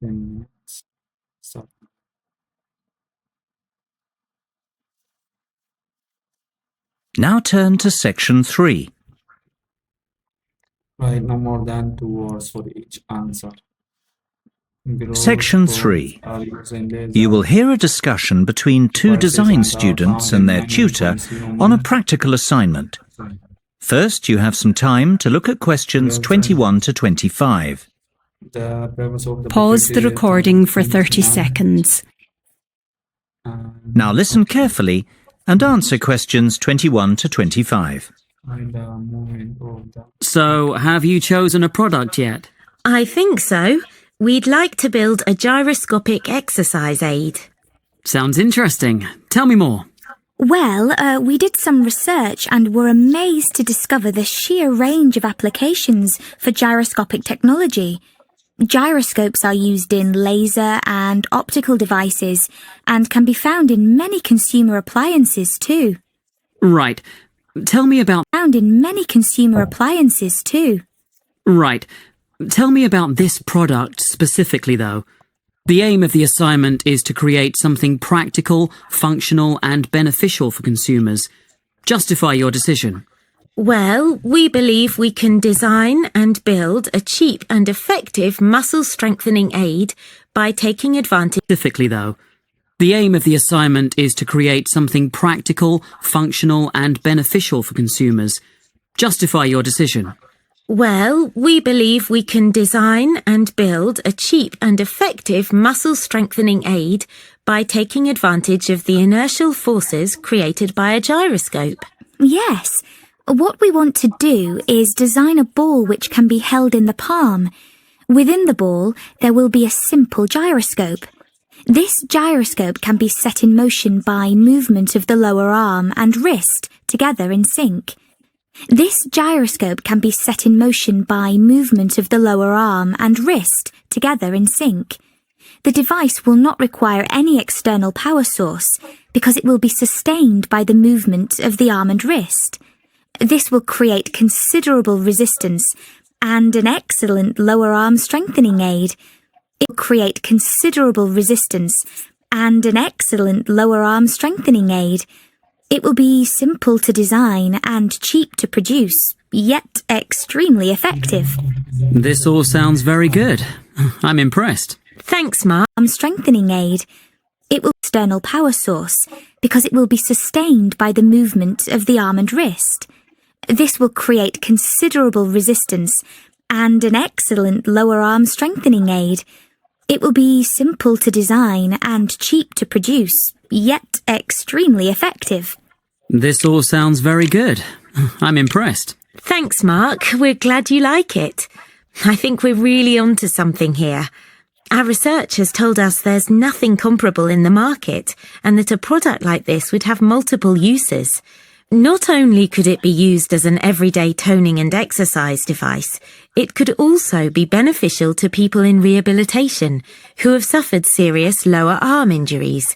10 minutes. So, Now turn to section 3. write no more than 2 words for each answer. Section 3. You will hear a discussion between two design students and their tutor on a practical assignment. First, you have some time to look at questions 21 to 25. Pause the recording for 30 seconds. Now listen carefully and answer questions 21 to 25. So, have you chosen a product yet? I think so. We'd like to build a gyroscopic exercise aid. Sounds interesting. Tell me more. Well, we did some research and were amazed to discover the sheer range of applications for gyroscopic technology. Gyroscopes are used in laser and optical devices and can be found in many consumer appliances too. Right. Tell me about Right. Tell me about this product specifically, though. The aim of the assignment is to create something practical, functional, and beneficial for consumers. Justify your decision. Well, we believe we can design and build a cheap and effective muscle strengthening aid by taking advantage. Specifically, though. The aim of the assignment is to create something practical, functional, and beneficial for consumers. Justify your decision. Well, we believe we can design and build a cheap and effective muscle strengthening aid by taking advantage of the inertial forces created by a gyroscope. Yes. What we want to do is design a ball which can be held in the palm. Within the ball, there will be a simple gyroscope. This gyroscope can be set in motion by movement of the lower arm and wrist together in sync. The device will not require any external power source because it will be sustained by the movement of the arm and wrist. This will create considerable resistance and an excellent lower arm strengthening aid. It will be simple to design and cheap to produce, yet extremely effective. This all sounds very good. I'm impressed. Thanks, Mark. Arm strengthening aid. It will external power source because it will be sustained by the movement of the arm and wrist. This will create considerable resistance and an excellent lower arm strengthening aid. It will be simple to design and cheap to produce, yet extremely effective. This all sounds very good. I'm impressed. Thanks, Mark. We're glad you like it. I think we're really onto something here. Our research has told us there's nothing comparable in the market and that a product like this would have multiple uses. Not only could it be used as an everyday toning and exercise device, it could also be beneficial to people in rehabilitation who have suffered serious lower arm injuries.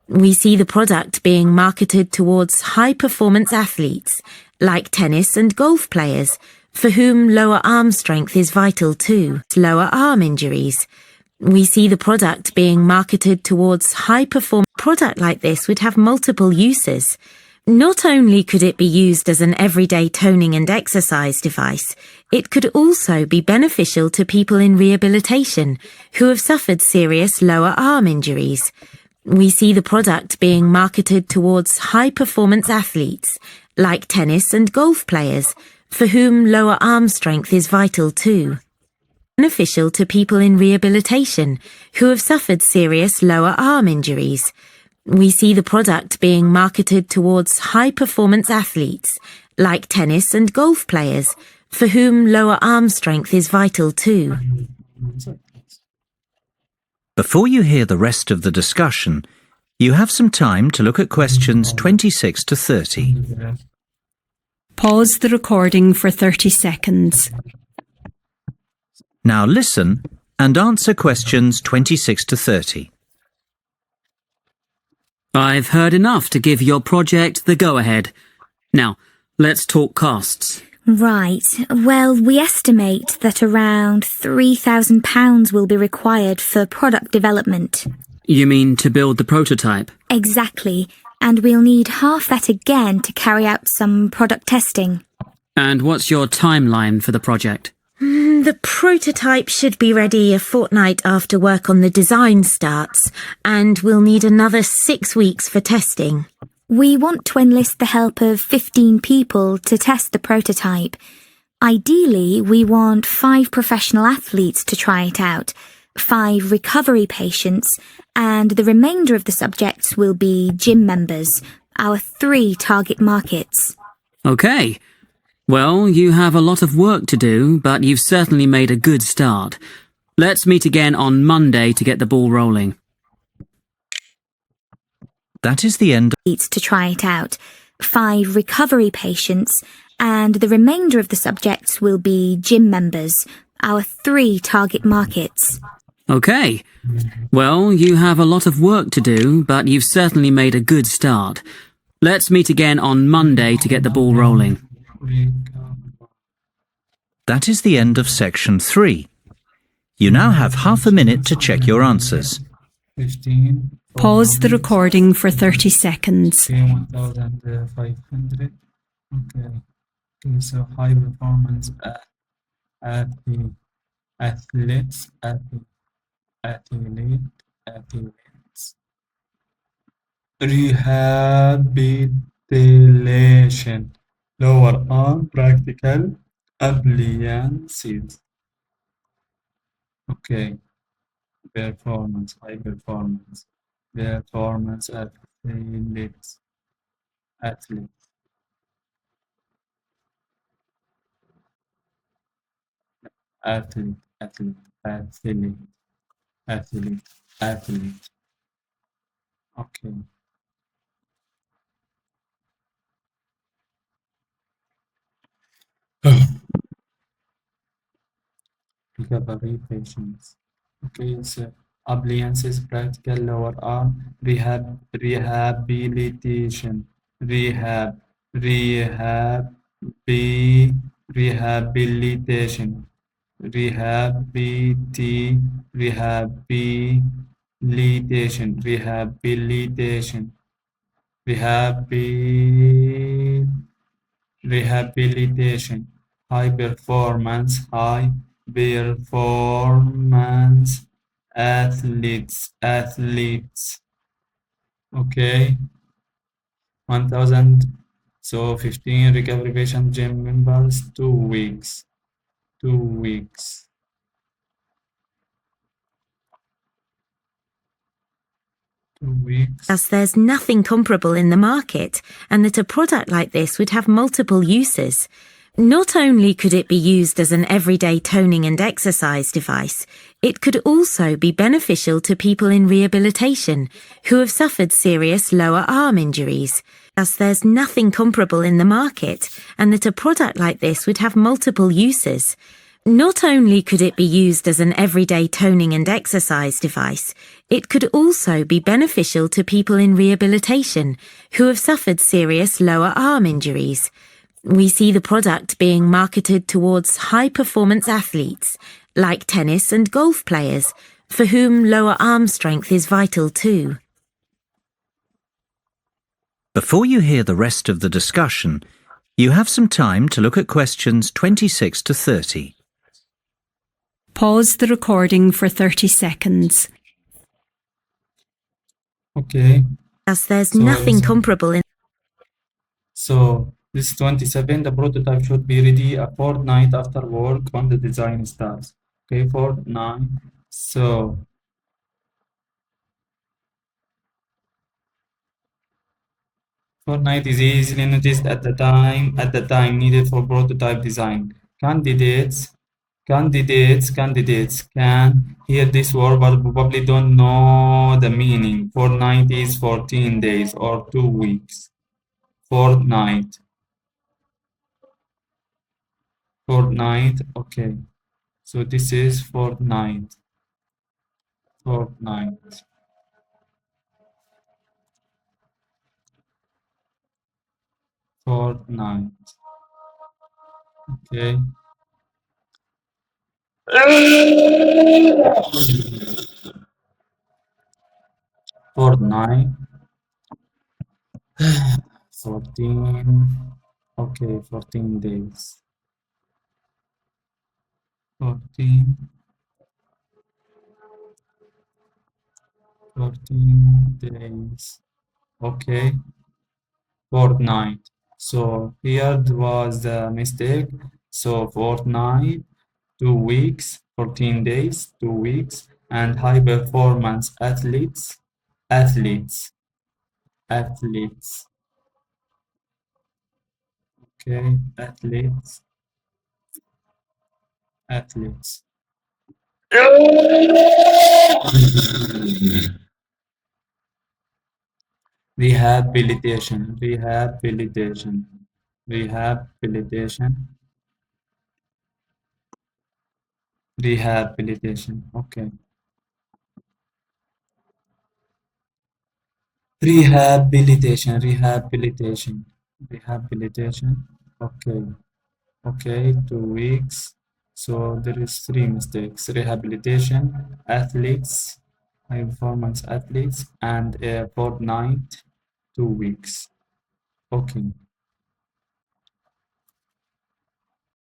We see the product being marketed towards high-performance athletes, like tennis and golf players, for whom lower arm strength is vital too. Lower arm injuries. We see the product being marketed towards high-performance. Product like this would have multiple uses. Not only could it be used as an everyday toning and exercise device, it could also be beneficial to people in rehabilitation who have suffered serious lower arm injuries. We see the product being marketed towards high-performance athletes, like tennis and golf players, for whom lower arm strength is vital too. Beneficial to people in rehabilitation who have suffered serious lower arm injuries. We see the product being marketed towards high-performance athletes, like tennis and golf players, for whom lower arm strength is vital too. Before you hear the rest of the discussion, you have some time to look at questions 26 to 30. Pause the recording for 30 seconds. Now listen and answer questions 26 to 30. I've heard enough to give your project the go-ahead. Now, let's talk costs. Right. Well, we estimate that around £3,000 will be required for product development. You mean to build the prototype? Exactly. And we'll need half that again to carry out some product testing. And what's your timeline for the project? The prototype should be ready a fortnight after work on the design starts, and we'll need another 6 weeks for testing. We want to enlist the help of 15 people to test the prototype. Ideally, we want 5 professional athletes to try it out, 5 recovery patients, and the remainder of the subjects will be gym members, our 3 target markets. Okay. Well, you have a lot of work to do, but you've certainly made a good start. Let's meet again on Monday to get the ball rolling. That is the end. To try it out, 5 recovery patients, and the remainder of the subjects will be gym members, our 3 target markets. Okay. Well, you have a lot of work to do, but you've certainly made a good start. Let's meet again on Monday to get the ball rolling. That is the end of section 3. You now have half a minute to check your answers. 15. Pause the recording for 30 seconds. Okay, 1,500. Okay. Okay, so high performance athlete, athletes, athletes. Rehabilitation, lower arm practical appliances. Okay, performance, high performance, performance athletes, athletes, athlete, athlete, athlete, athlete, athlete. Okay. Recovery patients. Okay, so appliances, practical lower arm, rehabilitation, rehabilitation, rehabilitation, high performance athletes. Okay, 1,000. So 15 recovery patient gym members, 2 weeks. 2 weeks. 2 weeks. As there's nothing comparable in the market, and that a product like this would have multiple uses. Not only could it be used as an everyday toning and exercise device, it could also be beneficial to people in rehabilitation who have suffered serious lower arm injuries. As there's nothing comparable in the market, and that a product like this would have multiple uses. Not only could it be used as an everyday toning and exercise device, it could also be beneficial to people in rehabilitation who have suffered serious lower arm injuries. We see the product being marketed towards high-performance athletes, like tennis and golf players, for whom lower arm strength is vital too. Before you hear the rest of the discussion, you have some time to look at questions 26 to 30. Pause the recording for 30 seconds. Okay. As there's So nothing listen. comparable in So this 27, the prototype should be ready a fortnight after work on the design starts. Okay, fortnight. So fortnight is easily noticed at the time needed for prototype design. Candidates can hear this word but probably don't know the meaning. Fortnight is 14 days or 2 weeks. Fortnight. Fortnight, okay. So this is fortnight. Fortnight. Fortnight. Okay. Fortnite. 14. Okay, 14 days. 14. 14 days. Okay. Fortnite. So here was the mistake. So fortnight, 2 weeks, 14 days, 2 weeks, and high performance athletes, athletes, athletes. Okay, athletes, athletes. Rehabilitation, rehabilitation, rehabilitation, rehabilitation. Okay. Rehabilitation, rehabilitation, rehabilitation. Okay, okay, 2 weeks. So there is three mistakes: rehabilitation, athletes, high performance athletes, and a fortnight, 2 weeks. Okay.